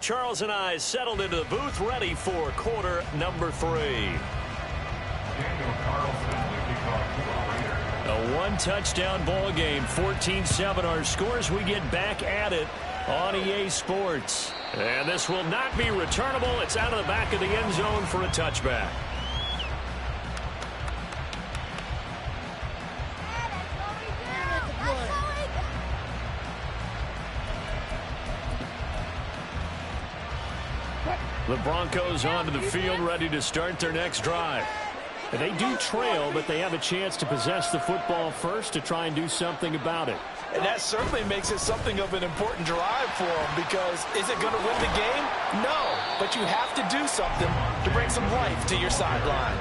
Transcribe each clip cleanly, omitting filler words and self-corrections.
Charles and I settled into the booth, ready for quarter number 3. A one-touchdown ball game, 14-7 our scores. We get back at it on EA Sports. And this will not be returnable. It's out of the back of the end zone for a touchback. The Broncos onto the field, ready to start their next drive. They do trail, but they have a chance to possess the football first to try and do something about it. And that certainly makes it something of an important drive for them, because is it going to win the game? No, but you have to do something to bring some life to your sideline.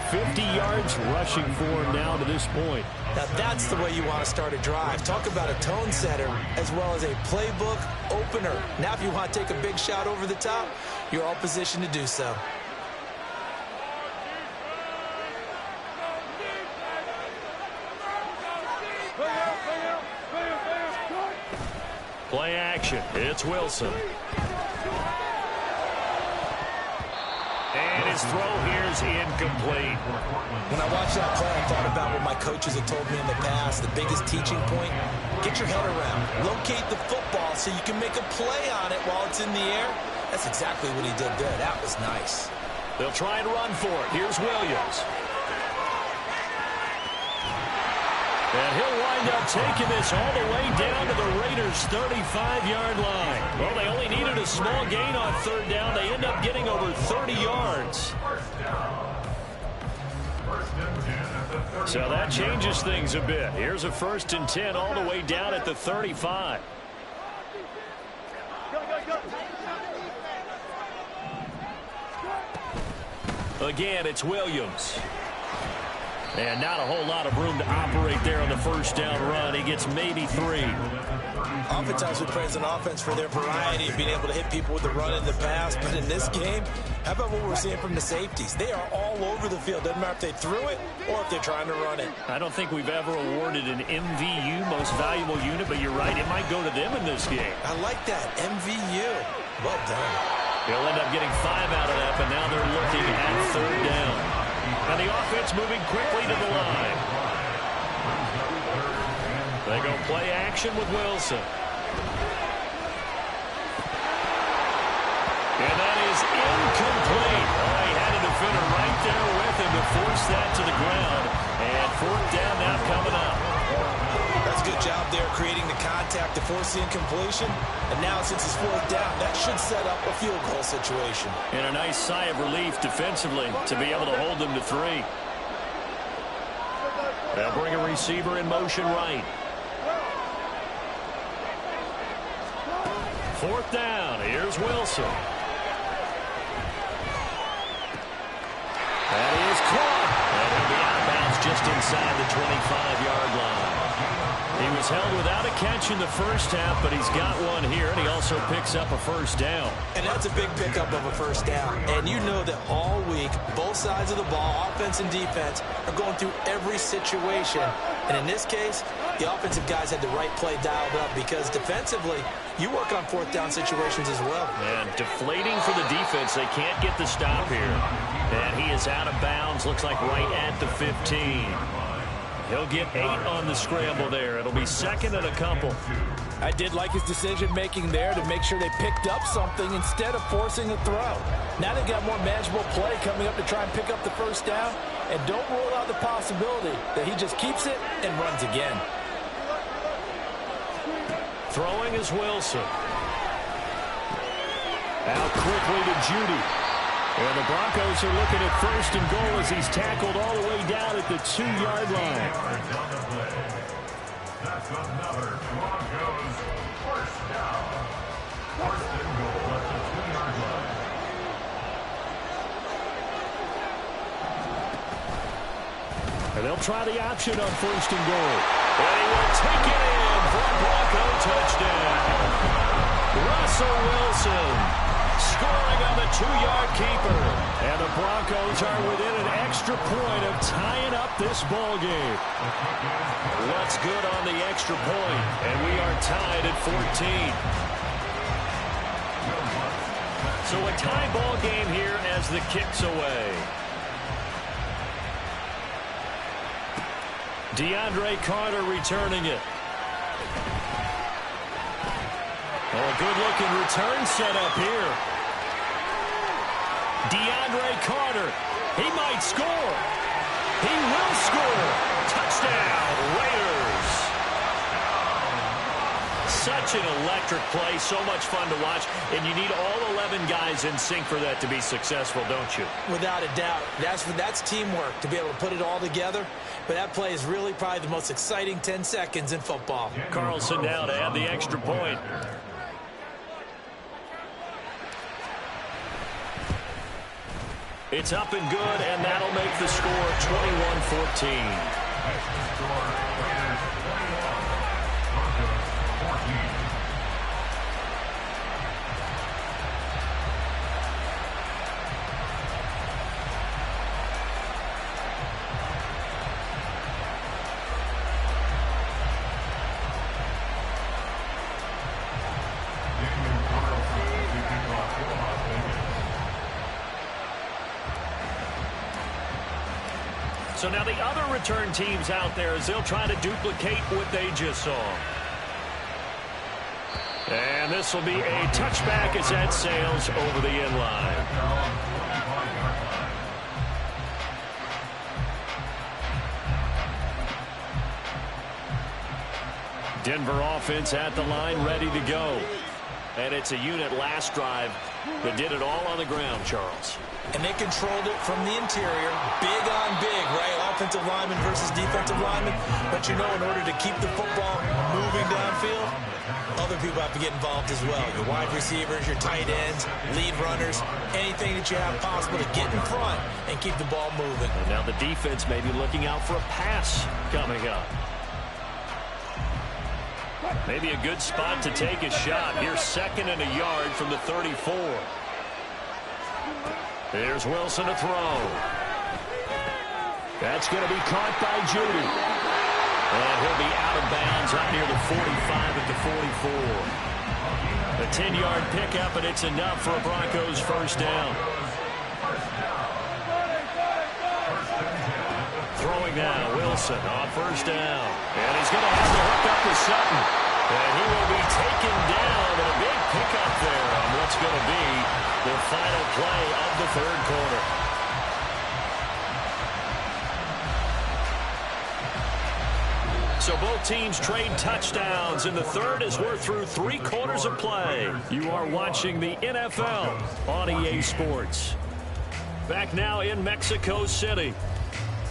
50 yards rushing for him now to this point. Now that's the way you want to start a drive. Talk about a tone setter as well as a playbook opener. Now if you want to take a big shot over the top, you're all positioned to do so. Play action. It's Wilson. And his throw here is incomplete. When I watched that play, I thought about what my coaches had told me in the past. The biggest teaching point, get your head around. Locate the football so you can make a play on it while it's in the air. That's exactly what he did there. That was nice. They'll try and run for it. Here's Williams. And he'll wind up taking this all the way down to the Raiders' 35-yard line. Well, they only needed a small gain on third down. They end up getting over 30 yards. So that changes things a bit. Here's a 1st and 10 all the way down at the 35. Again, it's Williams. And not a whole lot of room to operate there on the first down run. He gets maybe 3. Oftentimes we praise an offense for their variety of being able to hit people with the run and the pass. But in this game, how about what we're seeing from the safeties? They are all over the field. Doesn't matter if they threw it or if they're trying to run it. I don't think we've ever awarded an MVU, most valuable unit, but you're right, it might go to them in this game. I like that, MVU. Well done. He'll end up getting 5 out of that, but now they're looking at third down. And the offense moving quickly to the line. They go play action with Wilson. And that is incomplete. Oh, he had a defender right there with him to force that to the ground. And 4th down now coming up. That's a good job there creating the contact to force the incompletion. And now since it's 4th down, that should set up a field goal situation. And a nice sigh of relief defensively to be able to hold them to 3. They'll bring a receiver in motion right. 4th down. Here's Wilson. That is caught. And he'll be out of bounds just inside the 25-yard line. He was held without a catch in the first half, but he's got one here, and he also picks up a first down. And that's a big pickup of a first down. And you know that all week, both sides of the ball, offense and defense, are going through every situation. And in this case, the offensive guys had the right play dialed up, because defensively, you work on 4th down situations as well. And deflating for the defense. They can't get the stop here. And he is out of bounds, looks like right at the 15. He'll get 8 on the scramble there. It'll be 2nd and a couple. I did like his decision-making there to make sure they picked up something instead of forcing a throw. Now they've got more manageable play coming up to try and pick up the first down. And don't rule out the possibility that he just keeps it and runs again. Throwing is Wilson. Out quickly to Judy. And the Broncos are looking at 1st and goal as he's tackled all the way down at the 2-yard line. That's another Broncos first down. 1st and goal at the 2-yard line. And they'll try the option on 1st and goal. And he will take it in for a Bronco touchdown. Russell Wilson scoring on the 2-yard keeper. And the Broncos are within an extra point of tying up this ball game. What's good on the extra point? And we are tied at 14. So a tie ball game here as the kick's away. DeAndre Carter returning it. Oh, a good-looking return set up here. DeAndre Carter. He might score. He will score. Touchdown, Raiders. Such an electric play. So much fun to watch. And you need all 11 guys in sync for that to be successful, don't you? Without a doubt. That's teamwork to be able to put it all together. But that play is really probably the most exciting 10 seconds in football. Carlson now to add the extra point. It's up and good, and that'll make the score 21-14. So now the other return teams out there as they'll try to duplicate what they just saw. And this will be a touchback as that sails over the end line. Denver offense at the line, ready to go. And it's a unit last drive that did it all on the ground, Charles. And they controlled it from the interior, big on big, right? Offensive lineman versus defensive lineman. But you know, in order to keep the football moving downfield, other people have to get involved as well. Your wide receivers, your tight ends, lead runners, anything that you have possible to get in front and keep the ball moving. And now the defense may be looking out for a pass coming up. Maybe a good spot to take a shot. Here's 2nd and a yard from the 34. Here's Wilson to throw. That's going to be caught by Judy. And he'll be out of bounds out near the 45 at the 44. A 10-yard pickup, and it's enough for a Broncos first down. Throwing now, Wilson on first down. And he's going to have to hook up with Sutton. And he will be taken down, and a big pickup there on what's going to be the final play of the third quarter. So both teams trade touchdowns in the third as we're through 3 quarters of play. You are watching the NFL on EA Sports. Back now in Mexico City.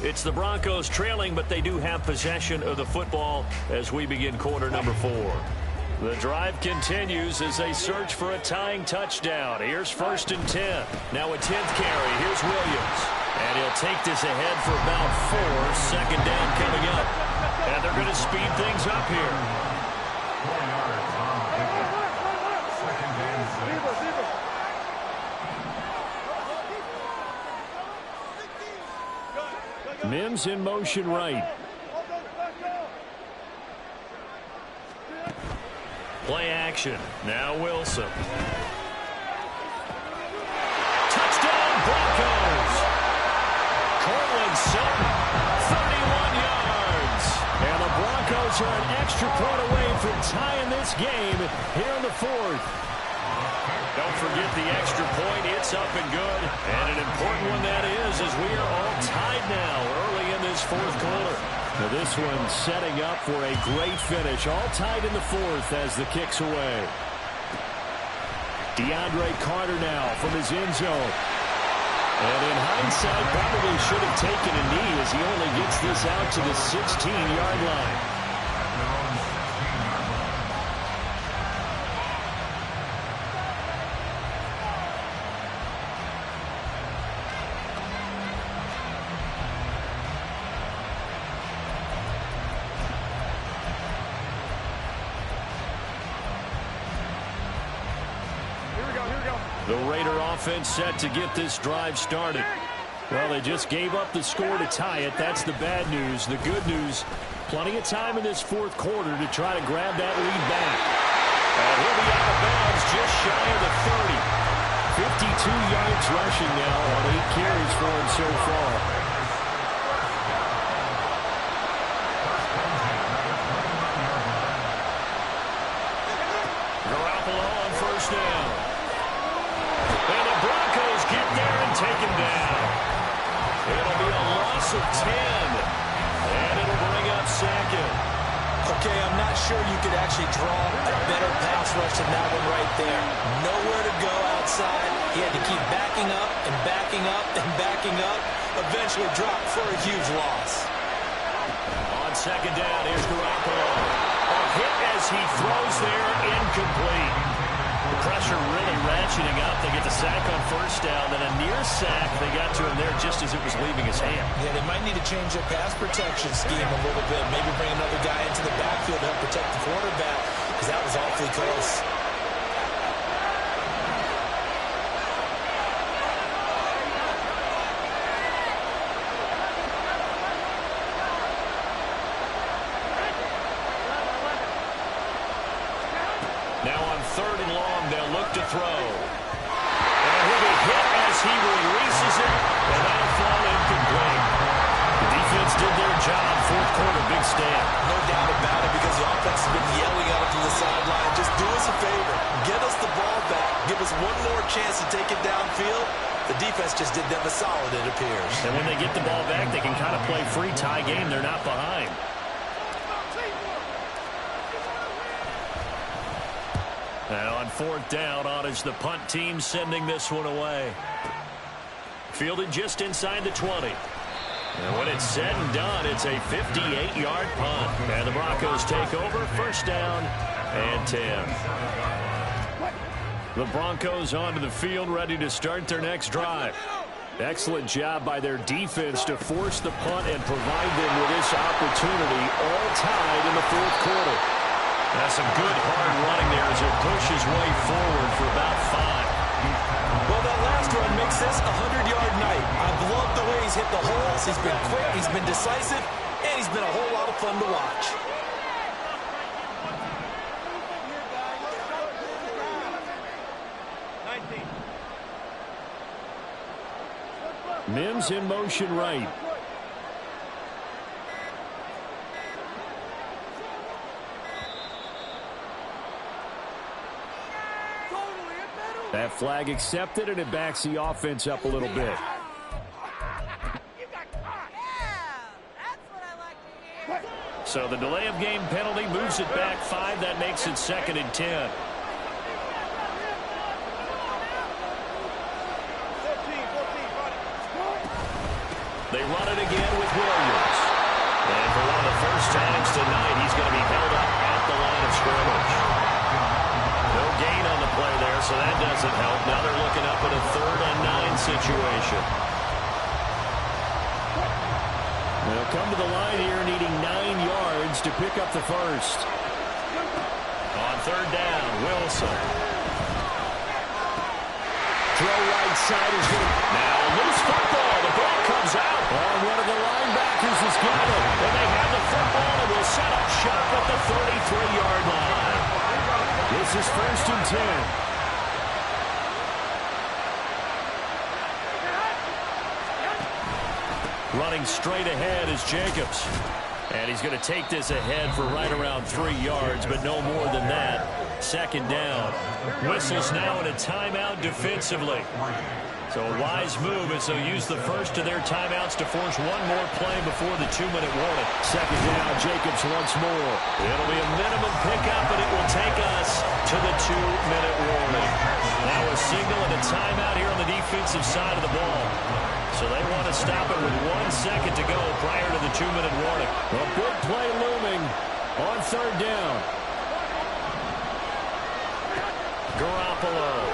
It's the Broncos trailing, but they do have possession of the football as we begin quarter number 4. The drive continues as they search for a tying touchdown. Here's 1st and 10. Now a 10th carry. Here's Williams. And he'll take this ahead for about 4. 2nd down coming up. And they're going to speed things up here. 4 yards on the pickup. 2nd and 6. Mims in motion right. Play action. Now Wilson. Touchdown Broncos. Cortland Sutton, 31 yards. And the Broncos are an extra point away from tying this game here in the 4th. Don't forget the extra point. It's up and good. And an important one that is, as we are all tied now early in this 4th quarter. Now this one setting up for a great finish. All tied in the 4th as the kick's away. DeAndre Carter now from his end zone. And in hindsight, probably should have taken a knee as he only gets this out to the 16-yard line. The Raider offense set to get this drive started. Well, they just gave up the score to tie it. That's the bad news. The good news, plenty of time in this 4th quarter to try to grab that lead back. And he'll be out of bounds just shy of the yards rushing now on 8 carries for him so far. Garoppolo on first down. And the Broncos get there and take him down. It'll be a loss of 10. And it'll bring up second. Okay, I'm not sure you could actually draw a better pass rush than that one right there. Nowhere to go outside. He had to keep backing up and backing up and backing up. Eventually dropped for a huge loss. On second down, here's Garoppolo. A hit as he throws there, incomplete. The pressure really ratcheting up. They get the sack on first down, then a near sack. They got to him there just as it was leaving his hand. Yeah, they might need to change their pass protection scheme a little bit. Maybe bring another guy into the backfield to help protect the quarterback, because that was awfully close. Now on third and long, they'll look to throw. And he'll be hit as he releases it, and that'll fall incomplete. The defense did their job. Fourth quarter, big stand. No doubt about it, because the offense has been yelling out to the sideline. Just do us a favor. Get us the ball back. Give us one more chance to take it downfield. The defense just did them a solid, it appears. And when they get the ball back, they can kind of play free tie game. They're not behind. Now on fourth down, on is the punt team sending this one away. Fielded just inside the 20. And when it's said and done, it's a 58-yard punt. And the Broncos take over, first down and 10. The Broncos onto the field, ready to start their next drive. Excellent job by their defense to force the punt and provide them with this opportunity, all tied in the fourth quarter. That's some good hard running there as it pushes way forward for about 5. Well, that last run makes this a 100-yard night. I've loved the way he's hit the holes. He's been quick, he's been decisive, and he's been a whole lot of fun to watch. Mims in motion right. That flag accepted, and it backs the offense up a little bit. So the delay of game penalty moves it back 5. That makes it 2nd and 10. They run it again with Williams. And for one of the first times tonight, he's going to be held up at the line of scrimmage. No gain on the play there, so that doesn't help. Now they're looking up at a 3rd and 9 situation. They'll come to the line here needing 9 yards to pick up the first. On 3rd down, Wilson. Throw right side is good. Now loose football. The ball comes out. And one of the linebackers has got it. And they have the football and will set up shop at the 33-yard line. This is 1st and 10. Running straight ahead is Jacobs. And he's going to take this ahead for right around 3 yards, but no more than that. 2nd down. Whistles now in a timeout defensively. So a wise move as they'll use the first of their timeouts to force one more play before the 2-minute warning. 2nd down, Jacobs once more. It'll be a minimum pickup, but it will take us to the 2-minute warning. Now a signal and a timeout here on the defensive side of the ball. So they want to stop it with 1 second to go prior to the 2-minute warning. A big play looming on 3rd down. Garoppolo.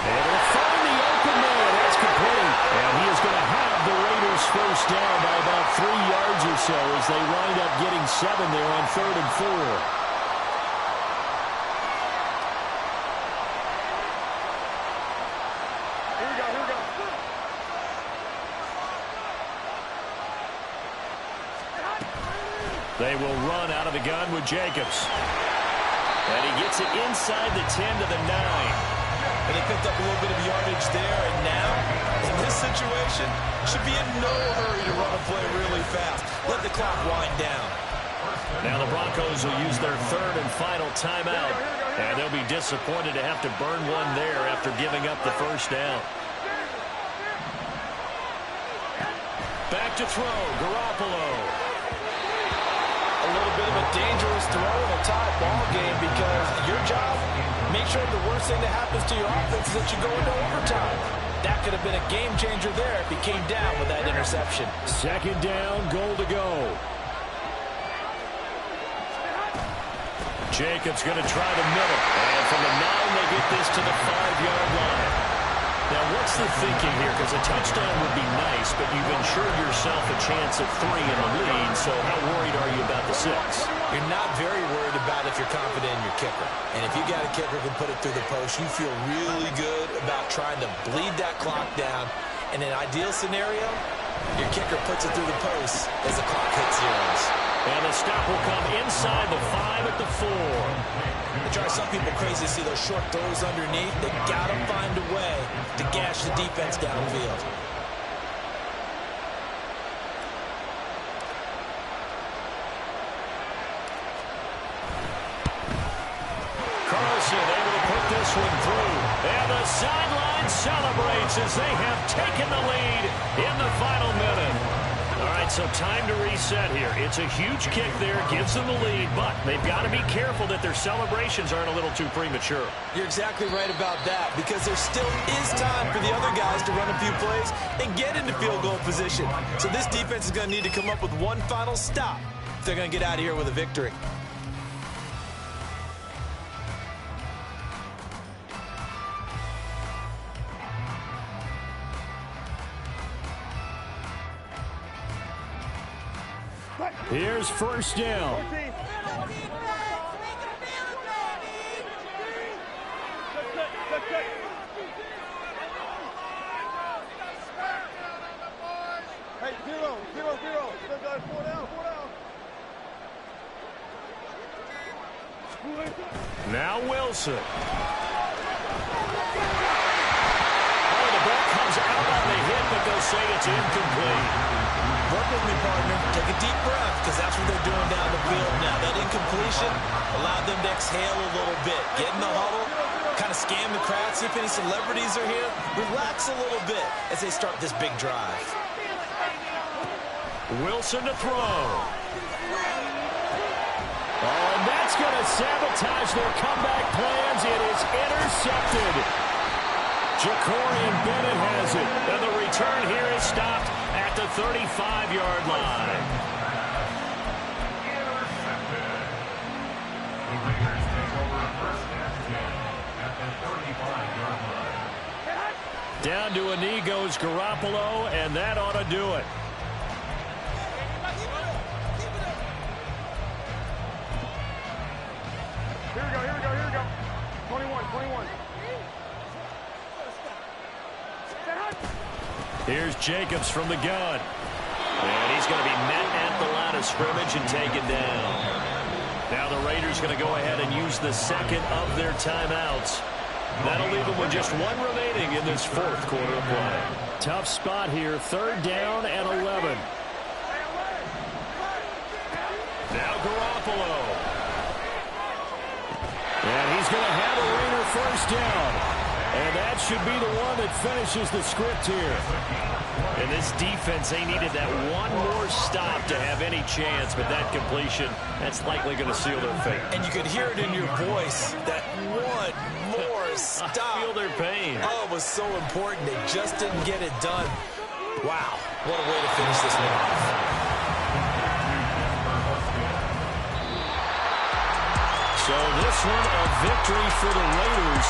And it'll find the open man. That's complete. And he is going to have the Raiders first down by about 3 yards or so as they wind up getting 7 there on 3rd and 4. They will run out of the gun with Jacobs. And he gets it inside the 10 to the 9. picked up a little bit of yardage there, and now, in this situation, should be in no hurry to run a play really fast. Let the clock wind down. Now the Broncos will use their third and final timeout, and they'll be disappointed to have to burn one there after giving up the first down. Back to throw, Garoppolo. A little bit of a dangerous throw in a tie ball game because your job, make sure the worst thing that happens to your offense is that you go into overtime. That could have been a game changer there if he came down with that interception. Second down, goal to go. Jacobs going to try the middle. And from the 9, they get this to the 5-yard line. Now, what's the thinking here? Because a touchdown would be nice, but you've ensured yourself a chance at 3 in the lead, so how worried are you about the 6? You're not very worried about if you're confident in your kicker. And if you got a kicker who can put it through the post, you feel really good about trying to bleed that clock down. In an ideal scenario, your kicker puts it through the post as the clock hits zeros. And the stop will come inside the 5 at the 4. It drives some people crazy to see those short throws underneath. They got to find a way to gash the defense downfield. Carlson able to put this one through. And the sideline celebrates as they have taken the lead in the final minute. All right, so time to reset here. It's a huge kick there, gives them the lead, but they've got to be careful that their celebrations aren't a little too premature. You're exactly right about that, because there still is time for the other guys to run a few plays and get into field goal position. So this defense is going to need to come up with one final stop if they're going to get out of here with a victory. Here's first down. Hey, 0, 0, 0. Still got 4 down, 4 down. Now Wilson. Oh, the ball comes out on the hit, but they'll say it's incomplete. Work with me, partner. Take a deep breath, because that's what they're doing down the field now. That incompletion allowed them to exhale a little bit. Get in the huddle, kind of scan the crowd, see if any celebrities are here. Relax a little bit as they start this big drive. Wilson to throw. Oh, and that's going to sabotage their comeback plans. It is intercepted. Ja'Cory Bennett has it. And the return here is stopped at the 35-yard line. Intercepted. The Raiders take over first and 10 at the 35-yard line. Down to a knee goes Garoppolo, and that ought to do it. Here we go, here we go, here we go. 21, 21. Here's Jacobs from the gun. And he's going to be met at the line of scrimmage and taken down. Now the Raiders going to go ahead and use the second of their timeouts. That'll leave them with just one remaining in this fourth quarter of play. Tough spot here, third down and 11. Now Garoppolo. And he's going to have a Raider first down. And that should be the one that finishes the script here. And this defense, they needed that one more stop to have any chance, but that completion, that's likely going to seal their fate. And you could hear it in your voice, that one more stop. I feel their pain. Oh, it was so important. They just didn't get it done. Wow, what a way to finish this one off. So this one, a victory for the Raiders.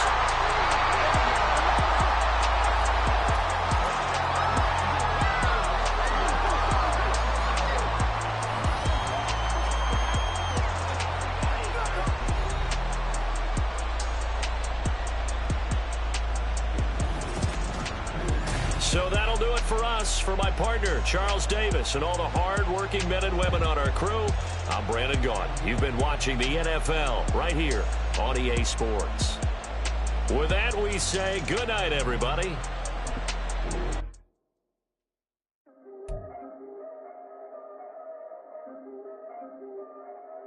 So that'll do it for us. For my partner, Charles Davis, and all the hard-working men and women on our crew, I'm Brandon Gaudin. You've been watching the NFL right here on EA Sports. With that, we say good night, everybody.